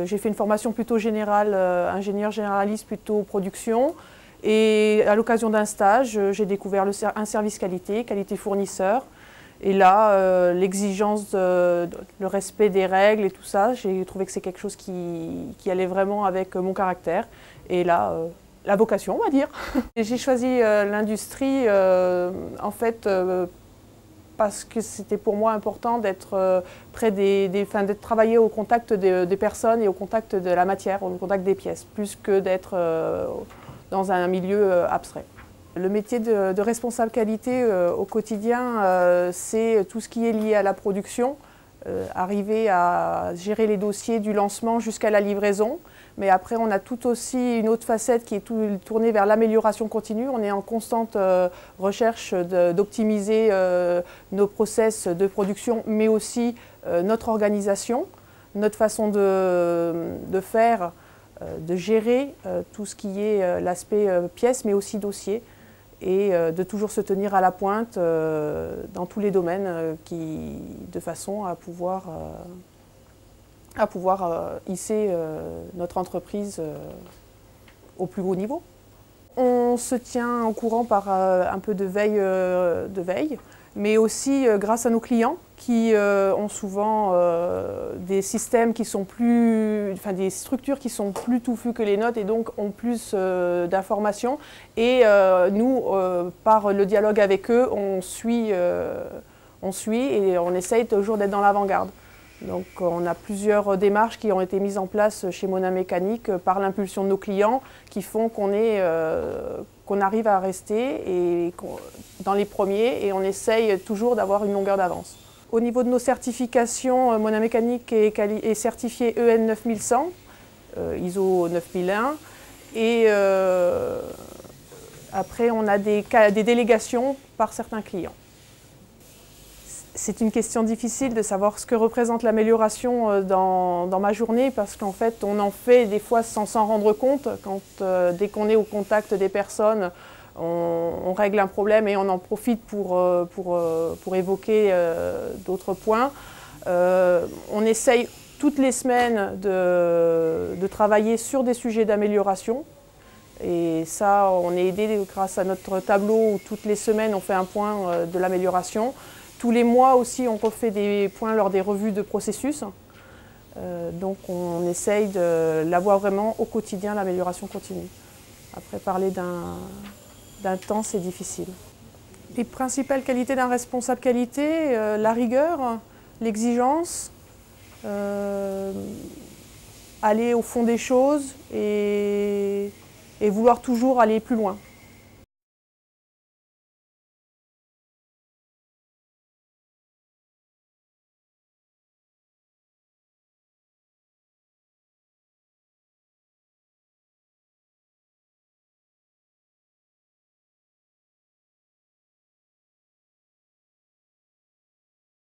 J'ai fait une formation plutôt générale, ingénieur généraliste plutôt production. Et à l'occasion d'un stage, j'ai découvert un service qualité, qualité fournisseur. Et là, l'exigence, le respect des règles et tout ça, j'ai trouvé que c'est quelque chose qui allait vraiment avec mon caractère. Et là, la vocation, on va dire. J'ai choisi l'industrie, en fait, parce que c'était pour moi important d'être près de travailler au contact des personnes et au contact de la matière, au contact des pièces, plus que d'être dans un milieu abstrait. Le métier de responsable qualité au quotidien, c'est tout ce qui est lié à la production, arriver à gérer les dossiers du lancement jusqu'à la livraison. Mais après, on a tout aussi une autre facette qui est tournée vers l'amélioration continue. On est en constante recherche d'optimiser nos process de production, mais aussi notre organisation, notre façon de faire, de gérer tout ce qui est l'aspect pièce, mais aussi dossier, et de toujours se tenir à la pointe dans tous les domaines de façon à pouvoir hisser notre entreprise au plus haut niveau. On se tient au courant par un peu de veille, mais aussi grâce à nos clients qui ont souvent des systèmes qui sont des structures qui sont plus touffues que les nôtres et donc ont plus d'informations. Et nous, par le dialogue avec eux, on suit et on essaye toujours d'être dans l'avant-garde. Donc on a plusieurs démarches qui ont été mises en place chez Mona Mécanique par l'impulsion de nos clients qui font qu'on arrive à rester dans les premiers et on essaye toujours d'avoir une longueur d'avance. Au niveau de nos certifications, Mona Mécanique est certifiée EN 9100, ISO 9001 et après on a des délégations par certains clients. C'est une question difficile de savoir ce que représente l'amélioration dans ma journée parce qu'en fait on en fait des fois sans s'en rendre compte. Dès qu'on est au contact des personnes, on règle un problème et on en profite pour évoquer d'autres points. On essaye toutes les semaines de travailler sur des sujets d'amélioration. Et ça, on est aidé grâce à notre tableau où toutes les semaines on fait un point de l'amélioration. Tous les mois aussi, on refait des points lors des revues de processus. Donc on essaye de l'avoir vraiment au quotidien, l'amélioration continue. Après, parler d'un temps, c'est difficile. Les principales qualités d'un responsable qualité, la rigueur, l'exigence, aller au fond des choses et vouloir toujours aller plus loin.